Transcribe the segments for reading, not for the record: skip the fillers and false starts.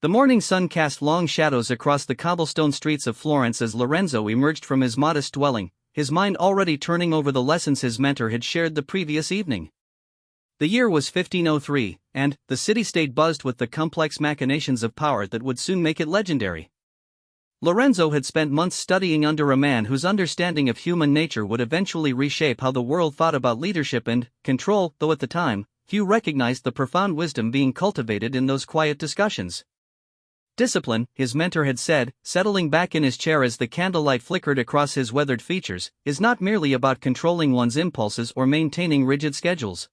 The morning sun cast long shadows across the cobblestone streets of Florence as Lorenzo emerged from his modest dwelling, his mind already turning over the lessons his mentor had shared the previous evening. The year was 1503, and the city-state buzzed with the complex machinations of power that would soon make it legendary. Lorenzo had spent months studying under a man whose understanding of human nature would eventually reshape how the world thought about leadership and control, though at the time, few recognized the profound wisdom being cultivated in those quiet discussions. Discipline, his mentor had said, settling back in his chair as the candlelight flickered across his weathered features, is not merely about controlling one's impulses or maintaining rigid schedules.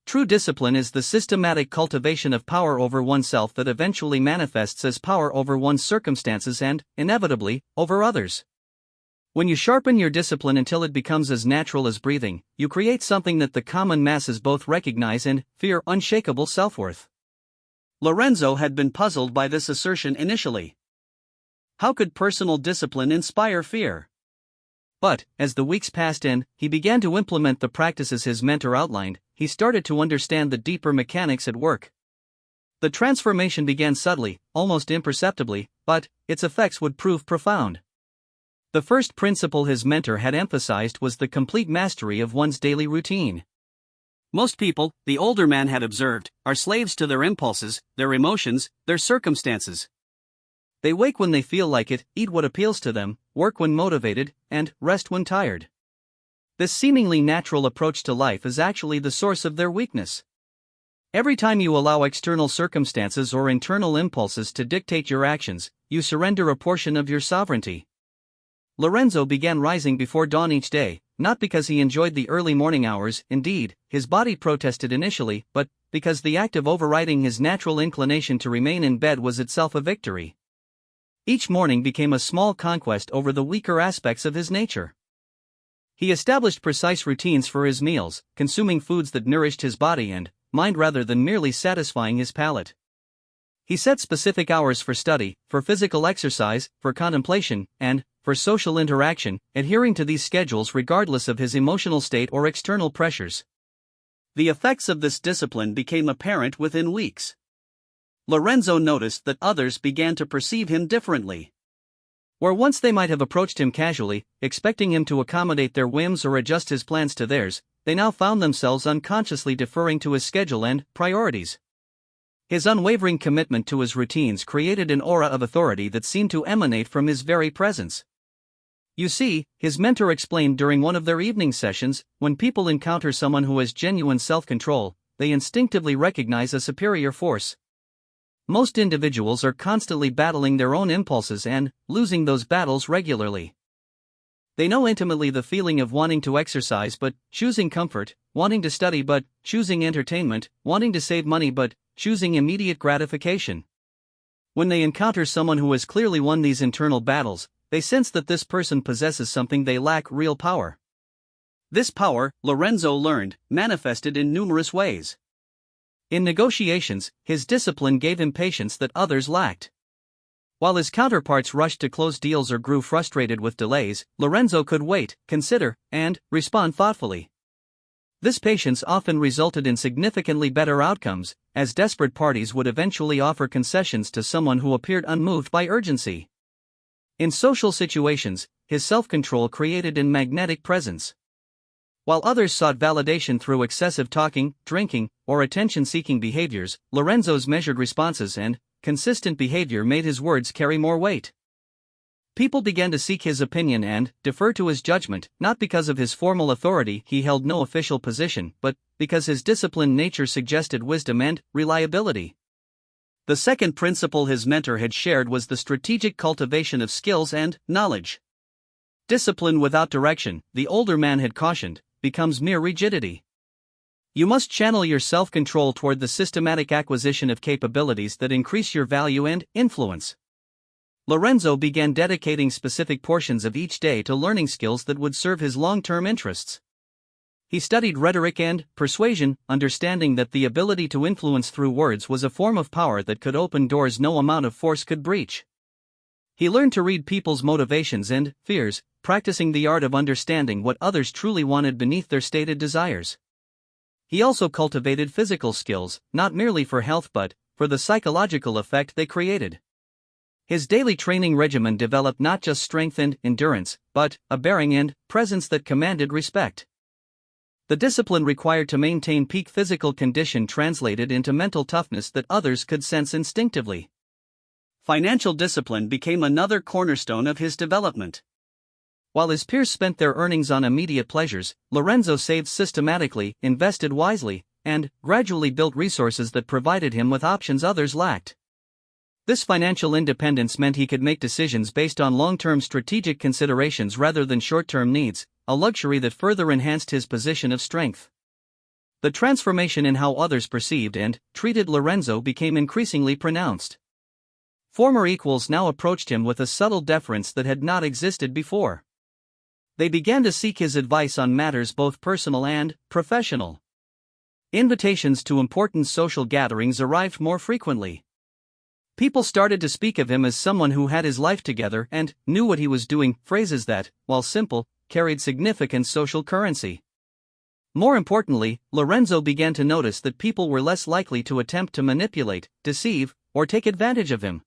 True discipline is the systematic cultivation of power over oneself that eventually manifests as power over one's circumstances and, inevitably, over others. When you sharpen your discipline until it becomes as natural as breathing, you create something that the common masses both recognize and fear: unshakable self-worth. Lorenzo had been puzzled by this assertion initially. How could personal discipline inspire fear? But, as the weeks passed and he began to implement the practices his mentor outlined, he started to understand the deeper mechanics at work. The transformation began subtly, almost imperceptibly, but its effects would prove profound. The first principle his mentor had emphasized was the complete mastery of one's daily routine. Most people, the older man had observed, are slaves to their impulses, their emotions, their circumstances. They wake when they feel like it, eat what appeals to them, work when motivated, and rest when tired. This seemingly natural approach to life is actually the source of their weakness. Every time you allow external circumstances or internal impulses to dictate your actions, you surrender a portion of your sovereignty. Lorenzo began rising before dawn each day, not because he enjoyed the early morning hours, indeed, his body protested initially, but because the act of overriding his natural inclination to remain in bed was itself a victory. Each morning became a small conquest over the weaker aspects of his nature. He established precise routines for his meals, consuming foods that nourished his body and mind rather than merely satisfying his palate. He set specific hours for study, for physical exercise, for contemplation, and for social interaction, adhering to these schedules regardless of his emotional state or external pressures. The effects of this discipline became apparent within weeks. Lorenzo noticed that others began to perceive him differently. Where once they might have approached him casually, expecting him to accommodate their whims or adjust his plans to theirs, they now found themselves unconsciously deferring to his schedule and priorities. His unwavering commitment to his routines created an aura of authority that seemed to emanate from his very presence. You see, his mentor explained during one of their evening sessions, when people encounter someone who has genuine self-control, they instinctively recognize a superior force. Most individuals are constantly battling their own impulses and losing those battles regularly. They know intimately the feeling of wanting to exercise but choosing comfort, wanting to study but choosing entertainment, wanting to save money but choosing immediate gratification. When they encounter someone who has clearly won these internal battles, they sense that this person possesses something they lack: real power. This power, Lorenzo learned, manifested in numerous ways. In negotiations, his discipline gave him patience that others lacked. While his counterparts rushed to close deals or grew frustrated with delays, Lorenzo could wait, consider, and respond thoughtfully. This patience often resulted in significantly better outcomes, as desperate parties would eventually offer concessions to someone who appeared unmoved by urgency. In social situations, his self-control created a magnetic presence. While others sought validation through excessive talking, drinking, or attention-seeking behaviors, Lorenzo's measured responses and consistent behavior made his words carry more weight. People began to seek his opinion and defer to his judgment, not because of his formal authority — he held no official position — but because his disciplined nature suggested wisdom and reliability. The second principle his mentor had shared was the strategic cultivation of skills and knowledge. Discipline without direction, the older man had cautioned, becomes mere rigidity. You must channel your self-control toward the systematic acquisition of capabilities that increase your value and influence. Lorenzo began dedicating specific portions of each day to learning skills that would serve his long-term interests. He studied rhetoric and persuasion, understanding that the ability to influence through words was a form of power that could open doors no amount of force could breach. He learned to read people's motivations and fears, practicing the art of understanding what others truly wanted beneath their stated desires. He also cultivated physical skills, not merely for health but for the psychological effect they created. His daily training regimen developed not just strength and endurance, but a bearing and presence that commanded respect. The discipline required to maintain peak physical condition translated into mental toughness that others could sense instinctively. Financial discipline became another cornerstone of his development. While his peers spent their earnings on immediate pleasures, Lorenzo saved systematically, invested wisely, and gradually built resources that provided him with options others lacked. This financial independence meant he could make decisions based on long-term strategic considerations rather than short-term needs, a luxury that further enhanced his position of strength. The transformation in how others perceived and treated Lorenzo became increasingly pronounced. Former equals now approached him with a subtle deference that had not existed before. They began to seek his advice on matters both personal and professional. Invitations to important social gatherings arrived more frequently. People started to speak of him as someone who had his life together and knew what he was doing, phrases that, while simple, carried significant social currency. More importantly, Lorenzo began to notice that people were less likely to attempt to manipulate, deceive, or take advantage of him.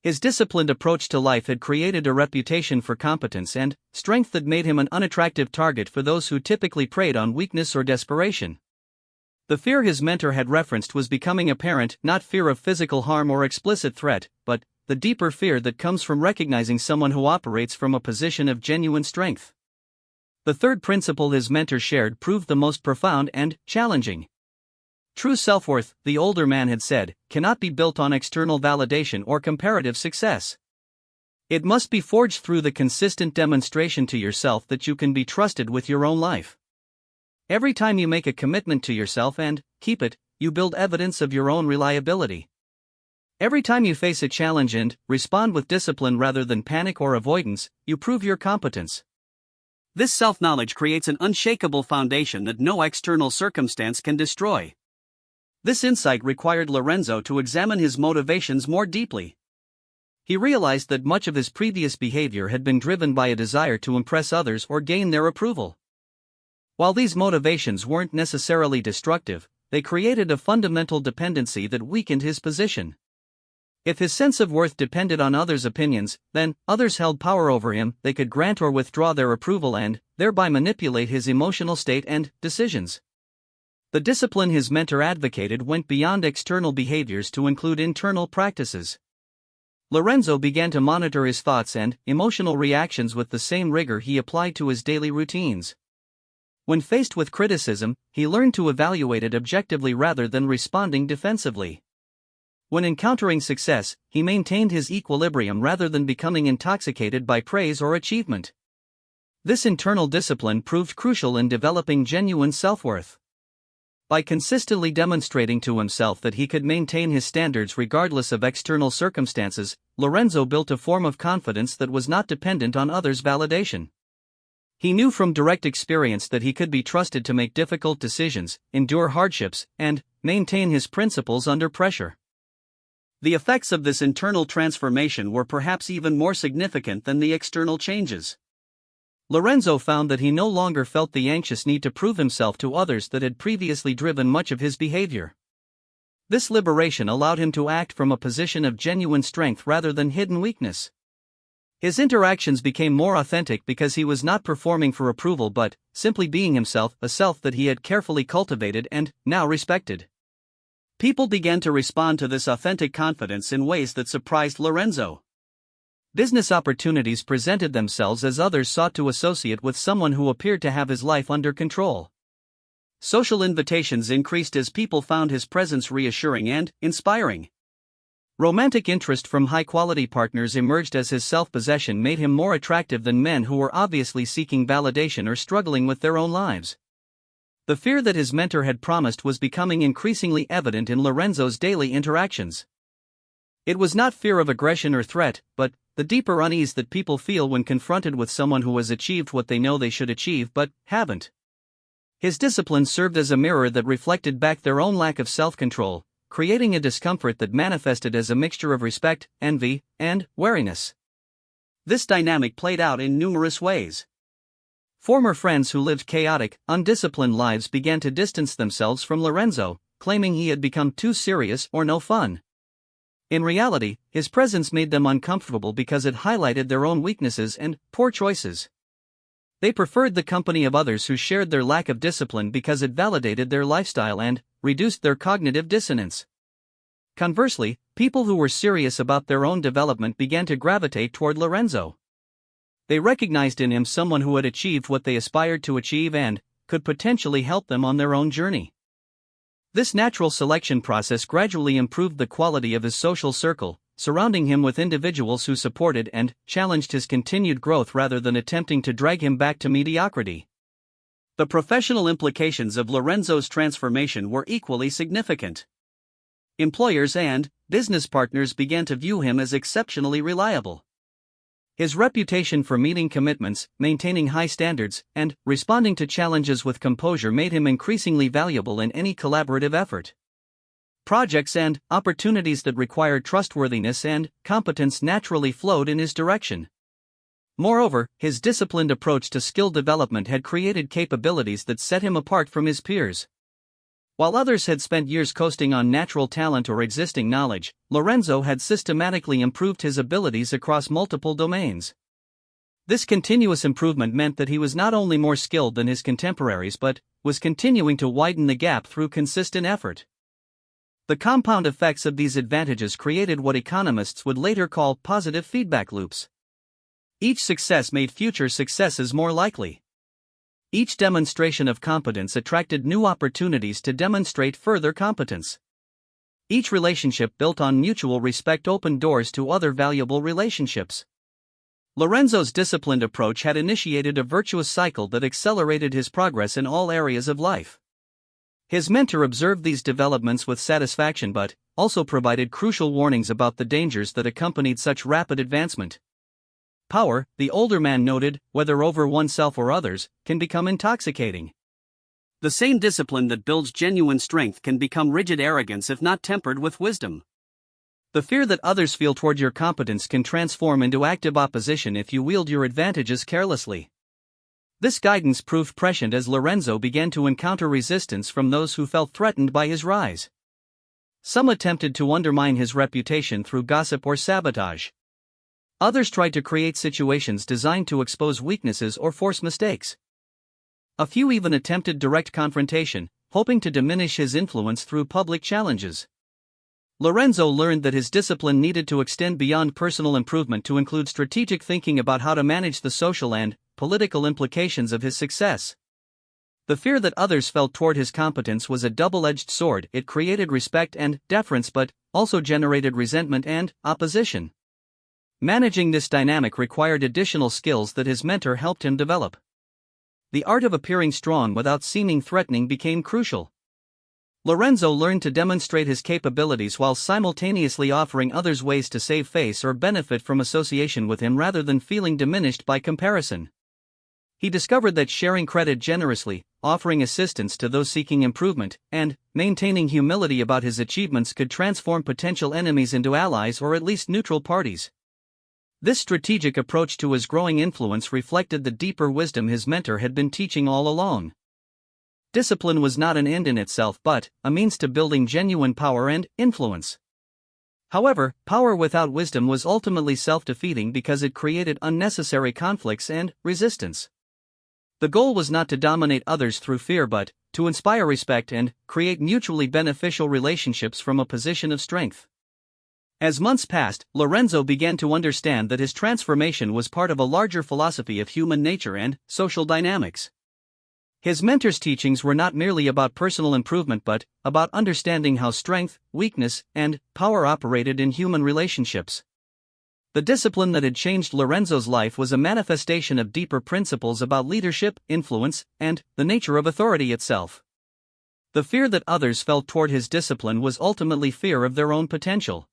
His disciplined approach to life had created a reputation for competence and strength that made him an unattractive target for those who typically preyed on weakness or desperation. The fear his mentor had referenced was becoming apparent, not fear of physical harm or explicit threat, but the deeper fear that comes from recognizing someone who operates from a position of genuine strength. The third principle his mentor shared proved the most profound and challenging. True self-worth, the older man had said, cannot be built on external validation or comparative success. It must be forged through the consistent demonstration to yourself that you can be trusted with your own life. Every time you make a commitment to yourself and keep it, you build evidence of your own reliability. Every time you face a challenge and respond with discipline rather than panic or avoidance, you prove your competence. This self-knowledge creates an unshakable foundation that no external circumstance can destroy. This insight required Lorenzo to examine his motivations more deeply. He realized that much of his previous behavior had been driven by a desire to impress others or gain their approval. While these motivations weren't necessarily destructive, they created a fundamental dependency that weakened his position. If his sense of worth depended on others' opinions, then others held power over him. They could grant or withdraw their approval and thereby manipulate his emotional state and decisions. The discipline his mentor advocated went beyond external behaviors to include internal practices. Lorenzo began to monitor his thoughts and emotional reactions with the same rigor he applied to his daily routines. When faced with criticism, he learned to evaluate it objectively rather than responding defensively. When encountering success, he maintained his equilibrium rather than becoming intoxicated by praise or achievement. This internal discipline proved crucial in developing genuine self-worth. By consistently demonstrating to himself that he could maintain his standards regardless of external circumstances, Lorenzo built a form of confidence that was not dependent on others' validation. He knew from direct experience that he could be trusted to make difficult decisions, endure hardships, and maintain his principles under pressure. The effects of this internal transformation were perhaps even more significant than the external changes. Lorenzo found that he no longer felt the anxious need to prove himself to others that had previously driven much of his behavior. This liberation allowed him to act from a position of genuine strength rather than hidden weakness. His interactions became more authentic because he was not performing for approval but simply being himself, a self that he had carefully cultivated and now respected. People began to respond to this authentic confidence in ways that surprised Lorenzo. Business opportunities presented themselves as others sought to associate with someone who appeared to have his life under control. Social invitations increased as people found his presence reassuring and inspiring. Romantic interest from high-quality partners emerged as his self-possession made him more attractive than men who were obviously seeking validation or struggling with their own lives. The fear that his mentor had promised was becoming increasingly evident in Lorenzo's daily interactions. It was not fear of aggression or threat, but the deeper unease that people feel when confronted with someone who has achieved what they know they should achieve but haven't. His discipline served as a mirror that reflected back their own lack of self-control, creating a discomfort that manifested as a mixture of respect, envy, and wariness. This dynamic played out in numerous ways. Former friends who lived chaotic, undisciplined lives began to distance themselves from Lorenzo, claiming he had become too serious or no fun. In reality, his presence made them uncomfortable because it highlighted their own weaknesses and poor choices. They preferred the company of others who shared their lack of discipline because it validated their lifestyle and reduced their cognitive dissonance. Conversely, people who were serious about their own development began to gravitate toward Lorenzo. They recognized in him someone who had achieved what they aspired to achieve and could potentially help them on their own journey. This natural selection process gradually improved the quality of his social circle, surrounding him with individuals who supported and challenged his continued growth rather than attempting to drag him back to mediocrity. The professional implications of Lorenzo's transformation were equally significant. Employers and business partners began to view him as exceptionally reliable. His reputation for meeting commitments, maintaining high standards, and responding to challenges with composure made him increasingly valuable in any collaborative effort. Projects and opportunities that required trustworthiness and competence naturally flowed in his direction. Moreover, his disciplined approach to skill development had created capabilities that set him apart from his peers. While others had spent years coasting on natural talent or existing knowledge, Lorenzo had systematically improved his abilities across multiple domains. This continuous improvement meant that he was not only more skilled than his contemporaries but was continuing to widen the gap through consistent effort. The compound effects of these advantages created what economists would later call positive feedback loops. Each success made future successes more likely. Each demonstration of competence attracted new opportunities to demonstrate further competence. Each relationship built on mutual respect opened doors to other valuable relationships. Lorenzo's disciplined approach had initiated a virtuous cycle that accelerated his progress in all areas of life. His mentor observed these developments with satisfaction but also provided crucial warnings about the dangers that accompanied such rapid advancement. Power, the older man noted, whether over oneself or others, can become intoxicating. The same discipline that builds genuine strength can become rigid arrogance if not tempered with wisdom. The fear that others feel toward your competence can transform into active opposition if you wield your advantages carelessly. This guidance proved prescient as Lorenzo began to encounter resistance from those who felt threatened by his rise. Some attempted to undermine his reputation through gossip or sabotage. Others tried to create situations designed to expose weaknesses or force mistakes. A few even attempted direct confrontation, hoping to diminish his influence through public challenges. Lorenzo learned that his discipline needed to extend beyond personal improvement to include strategic thinking about how to manage the social and political implications of his success. The fear that others felt toward his competence was a double-edged sword. It created respect and deference but also generated resentment and opposition. Managing this dynamic required additional skills that his mentor helped him develop. The art of appearing strong without seeming threatening became crucial. Lorenzo learned to demonstrate his capabilities while simultaneously offering others ways to save face or benefit from association with him rather than feeling diminished by comparison. He discovered that sharing credit generously, offering assistance to those seeking improvement, and maintaining humility about his achievements could transform potential enemies into allies or at least neutral parties. This strategic approach to his growing influence reflected the deeper wisdom his mentor had been teaching all along. Discipline was not an end in itself but a means to building genuine power and influence. However, power without wisdom was ultimately self-defeating because it created unnecessary conflicts and resistance. The goal was not to dominate others through fear but to inspire respect and create mutually beneficial relationships from a position of strength. As months passed, Lorenzo began to understand that his transformation was part of a larger philosophy of human nature and social dynamics. His mentor's teachings were not merely about personal improvement but about understanding how strength, weakness, and power operated in human relationships. The discipline that had changed Lorenzo's life was a manifestation of deeper principles about leadership, influence, and the nature of authority itself. The fear that others felt toward his discipline was ultimately fear of their own potential.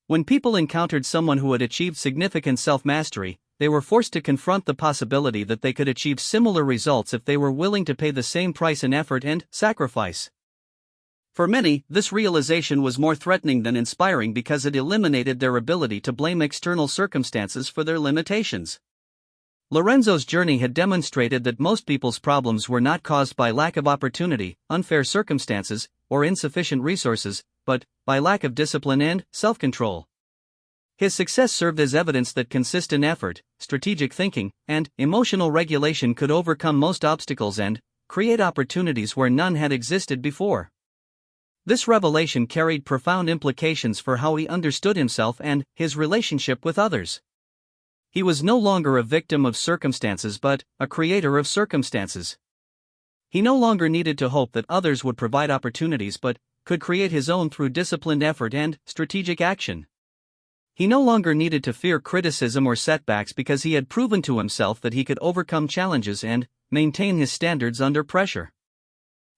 When people encountered someone who had achieved significant self-mastery, they were forced to confront the possibility that they could achieve similar results if they were willing to pay the same price in effort and sacrifice. For many, this realization was more threatening than inspiring because it eliminated their ability to blame external circumstances for their limitations. Lorenzo's journey had demonstrated that most people's problems were not caused by lack of opportunity, unfair circumstances, or insufficient resources, but by lack of discipline and self-control. His success served as evidence that consistent effort, strategic thinking, and emotional regulation could overcome most obstacles and create opportunities where none had existed before. This revelation carried profound implications for how he understood himself and his relationship with others. He was no longer a victim of circumstances but a creator of circumstances. He no longer needed to hope that others would provide opportunities but could create his own through disciplined effort and strategic action. He no longer needed to fear criticism or setbacks because he had proven to himself that he could overcome challenges and maintain his standards under pressure.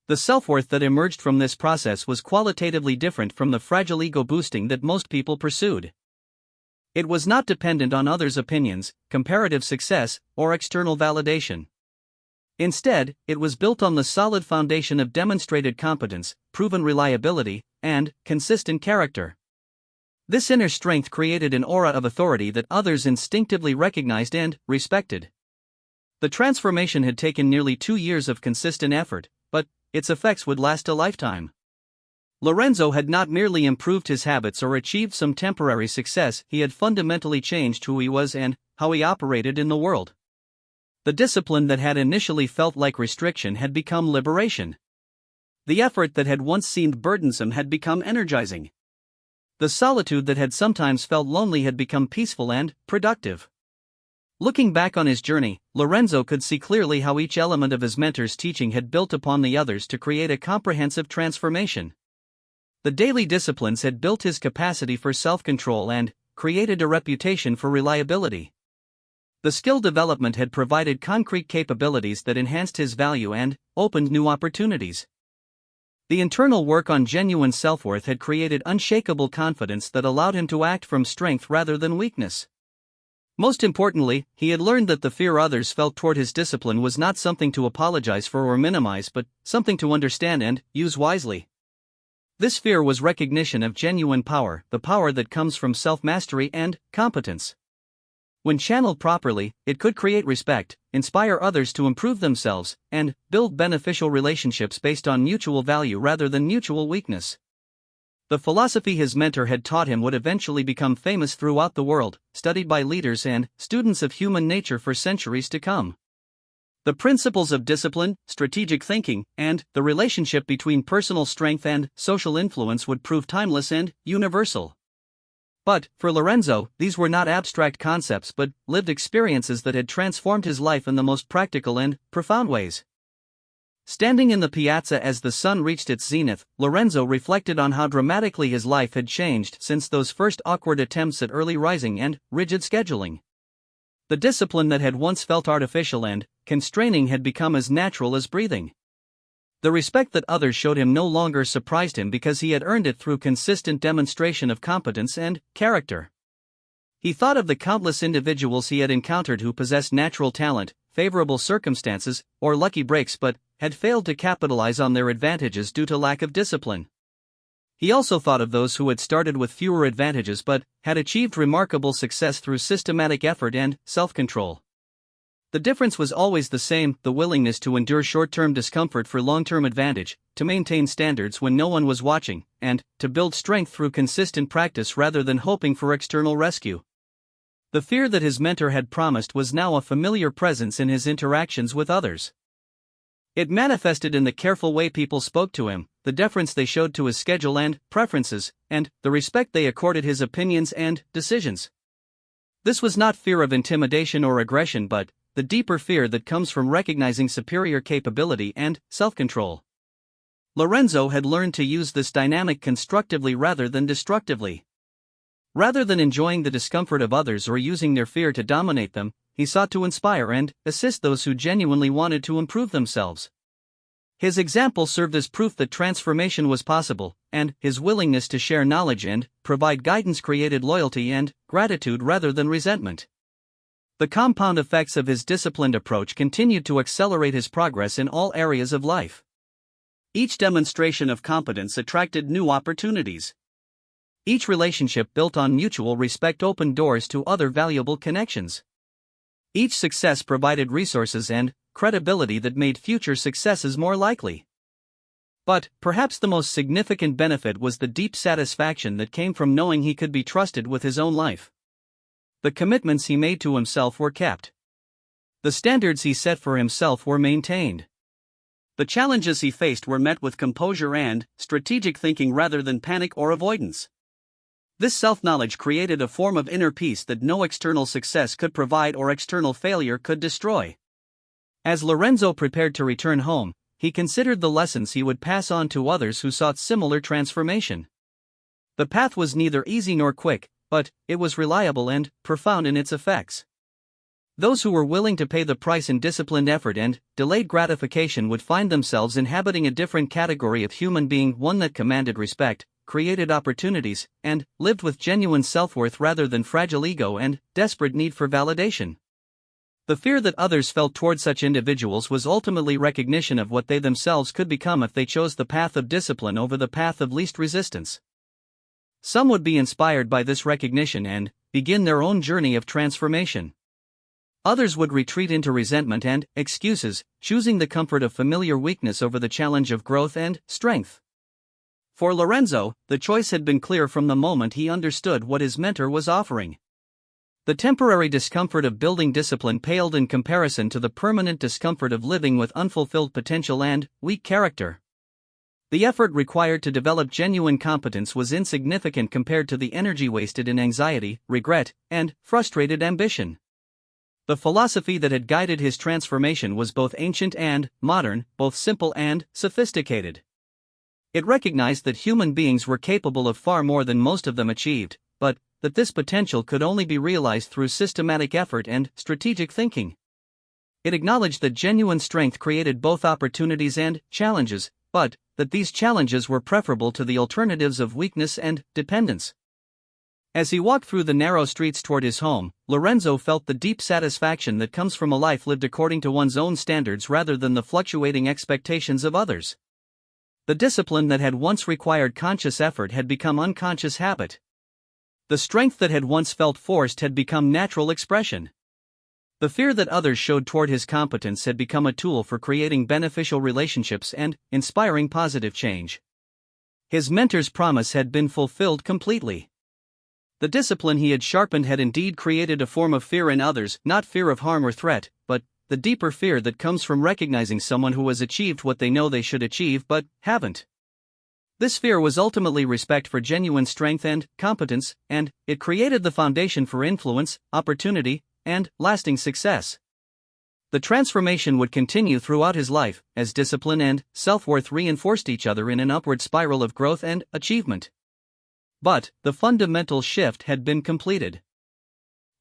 The self-worth that emerged from this process was qualitatively different from the fragile ego boosting that most people pursued. It was not dependent on others' opinions, comparative success, or external validation. Instead, it was built on the solid foundation of demonstrated competence, proven reliability, and consistent character. This inner strength created an aura of authority that others instinctively recognized and respected. The transformation had taken nearly 2 years of consistent effort, but its effects would last a lifetime. Lorenzo had not merely improved his habits or achieved some temporary success, he had fundamentally changed who he was and how he operated in the world. The discipline that had initially felt like restriction had become liberation. The effort that had once seemed burdensome had become energizing. The solitude that had sometimes felt lonely had become peaceful and productive. Looking back on his journey, Lorenzo could see clearly how each element of his mentor's teaching had built upon the others to create a comprehensive transformation. The daily disciplines had built his capacity for self-control and created a reputation for reliability. The skill development had provided concrete capabilities that enhanced his value and opened new opportunities. The internal work on genuine self-worth had created unshakable confidence that allowed him to act from strength rather than weakness. Most importantly, he had learned that the fear others felt toward his discipline was not something to apologize for or minimize but something to understand and use wisely. This fear was recognition of genuine power, the power that comes from self-mastery and competence. When channeled properly, it could create respect, inspire others to improve themselves, and build beneficial relationships based on mutual value rather than mutual weakness. The philosophy his mentor had taught him would eventually become famous throughout the world, studied by leaders and students of human nature for centuries to come. The principles of discipline, strategic thinking, and the relationship between personal strength and social influence would prove timeless and universal. But, for Lorenzo, these were not abstract concepts but lived experiences that had transformed his life in the most practical and profound ways. Standing in the piazza as the sun reached its zenith, Lorenzo reflected on how dramatically his life had changed since those first awkward attempts at early rising and rigid scheduling. The discipline that had once felt artificial and constraining had become as natural as breathing. The respect that others showed him no longer surprised him because he had earned it through consistent demonstration of competence and character. He thought of the countless individuals he had encountered who possessed natural talent, favorable circumstances, or lucky breaks but had failed to capitalize on their advantages due to lack of discipline. He also thought of those who had started with fewer advantages but had achieved remarkable success through systematic effort and self-control. The difference was always the same: the willingness to endure short-term discomfort for long-term advantage, to maintain standards when no one was watching, and to build strength through consistent practice rather than hoping for external rescue. The fear that his mentor had promised was now a familiar presence in his interactions with others. It manifested in the careful way people spoke to him, the deference they showed to his schedule and preferences, and the respect they accorded his opinions and decisions. This was not fear of intimidation or aggression but the deeper fear that comes from recognizing superior capability and self-control. Lorenzo had learned to use this dynamic constructively rather than destructively. Rather than enjoying the discomfort of others or using their fear to dominate them, he sought to inspire and assist those who genuinely wanted to improve themselves. His example served as proof that transformation was possible, and his willingness to share knowledge and provide guidance created loyalty and gratitude rather than resentment. The compound effects of his disciplined approach continued to accelerate his progress in all areas of life. Each demonstration of competence attracted new opportunities. Each relationship built on mutual respect opened doors to other valuable connections. Each success provided resources and credibility that made future successes more likely. But, perhaps the most significant benefit was the deep satisfaction that came from knowing he could be trusted with his own life. The commitments he made to himself were kept. The standards he set for himself were maintained. The challenges he faced were met with composure and strategic thinking rather than panic or avoidance. This self-knowledge created a form of inner peace that no external success could provide or external failure could destroy. As Lorenzo prepared to return home, he considered the lessons he would pass on to others who sought similar transformation. The path was neither easy nor quick, but it was reliable and profound in its effects. Those who were willing to pay the price in disciplined effort and delayed gratification would find themselves inhabiting a different category of human being, one that commanded respect, created opportunities, and lived with genuine self-worth rather than fragile ego and desperate need for validation. The fear that others felt toward such individuals was ultimately recognition of what they themselves could become if they chose the path of discipline over the path of least resistance. Some would be inspired by this recognition and begin their own journey of transformation. Others would retreat into resentment and excuses, choosing the comfort of familiar weakness over the challenge of growth and strength. For Lorenzo, the choice had been clear from the moment he understood what his mentor was offering. The temporary discomfort of building discipline paled in comparison to the permanent discomfort of living with unfulfilled potential and weak character. The effort required to develop genuine competence was insignificant compared to the energy wasted in anxiety, regret, and frustrated ambition. The philosophy that had guided his transformation was both ancient and modern, both simple and sophisticated. It recognized that human beings were capable of far more than most of them achieved, but that this potential could only be realized through systematic effort and strategic thinking. It acknowledged that genuine strength created both opportunities and challenges, but that these challenges were preferable to the alternatives of weakness and dependence. As he walked through the narrow streets toward his home, Lorenzo felt the deep satisfaction that comes from a life lived according to one's own standards rather than the fluctuating expectations of others. The discipline that had once required conscious effort had become unconscious habit. The strength that had once felt forced had become natural expression. The fear that others showed toward his competence had become a tool for creating beneficial relationships and inspiring positive change. His mentor's promise had been fulfilled completely. The discipline he had sharpened had indeed created a form of fear in others, not fear of harm or threat, but the deeper fear that comes from recognizing someone who has achieved what they know they should achieve but haven't. This fear was ultimately respect for genuine strength and competence, and it created the foundation for influence, opportunity, and lasting success. The transformation would continue throughout his life, as discipline and self-worth reinforced each other in an upward spiral of growth and achievement. But the fundamental shift had been completed.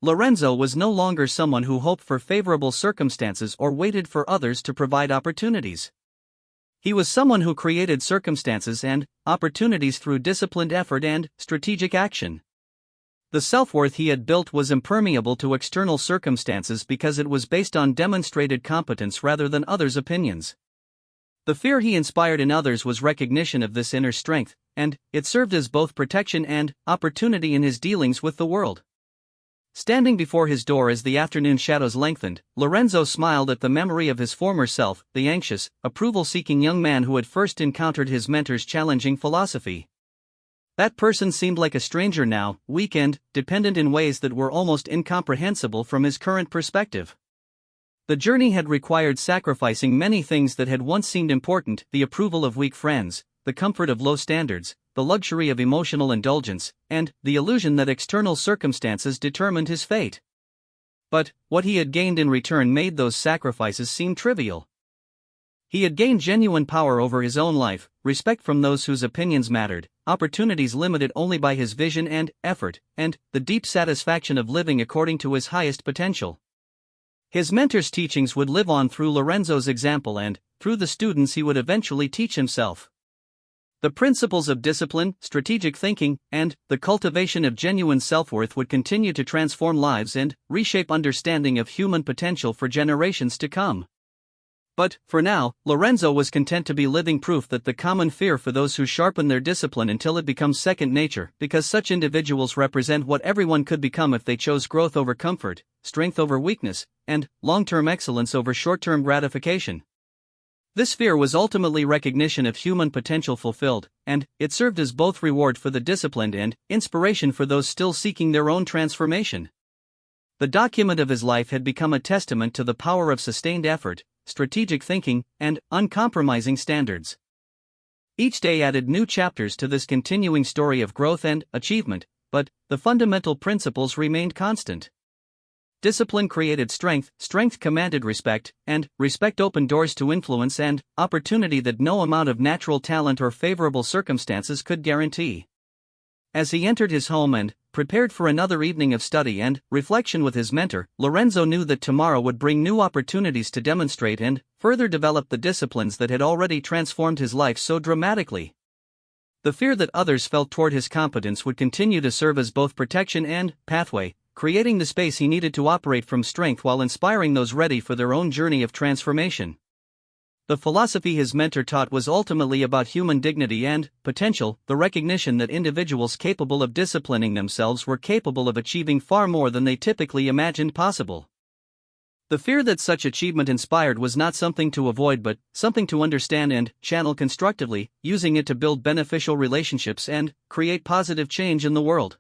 Lorenzo was no longer someone who hoped for favorable circumstances or waited for others to provide opportunities. He was someone who created circumstances and opportunities through disciplined effort and strategic action. The self-worth he had built was impermeable to external circumstances because it was based on demonstrated competence rather than others' opinions. The fear he inspired in others was recognition of this inner strength, and it served as both protection and opportunity in his dealings with the world. Standing before his door as the afternoon shadows lengthened, Lorenzo smiled at the memory of his former self, the anxious, approval-seeking young man who had first encountered his mentor's challenging philosophy. That person seemed like a stranger now, weak and dependent in ways that were almost incomprehensible from his current perspective. The journey had required sacrificing many things that had once seemed important: the approval of weak friends, the comfort of low standards, the luxury of emotional indulgence, and the illusion that external circumstances determined his fate. But what he had gained in return made those sacrifices seem trivial. He had gained genuine power over his own life, respect from those whose opinions mattered, opportunities limited only by his vision and effort, and the deep satisfaction of living according to his highest potential. His mentor's teachings would live on through Lorenzo's example and through the students he would eventually teach himself. The principles of discipline, strategic thinking, and the cultivation of genuine self-worth would continue to transform lives and reshape understanding of human potential for generations to come. But, for now, Lorenzo was content to be living proof that the common fear for those who sharpen their discipline until it becomes second nature, because such individuals represent what everyone could become if they chose growth over comfort, strength over weakness, and long-term excellence over short-term gratification. This fear was ultimately recognition of human potential fulfilled, and it served as both reward for the disciplined and inspiration for those still seeking their own transformation. The document of his life had become a testament to the power of sustained effort, strategic thinking, and uncompromising standards. Each day added new chapters to this continuing story of growth and achievement, but the fundamental principles remained constant. Discipline created strength, strength commanded respect, and respect opened doors to influence and opportunity that no amount of natural talent or favorable circumstances could guarantee. As he entered his home and prepared for another evening of study and reflection with his mentor, Lorenzo knew that tomorrow would bring new opportunities to demonstrate and further develop the disciplines that had already transformed his life so dramatically. The fear that others felt toward his competence would continue to serve as both protection and pathway, creating the space he needed to operate from strength while inspiring those ready for their own journey of transformation. The philosophy his mentor taught was ultimately about human dignity and potential, the recognition that individuals capable of disciplining themselves were capable of achieving far more than they typically imagined possible. The fear that such achievement inspired was not something to avoid but something to understand and channel constructively, using it to build beneficial relationships and create positive change in the world.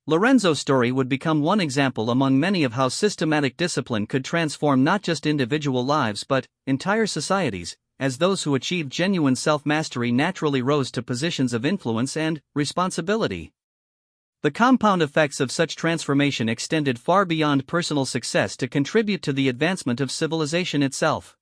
Lorenzo's story would become one example among many of how systematic discipline could transform not just individual lives but entire societies, as those who achieved genuine self-mastery naturally rose to positions of influence and responsibility. The compound effects of such transformation extended far beyond personal success to contribute to the advancement of civilization itself.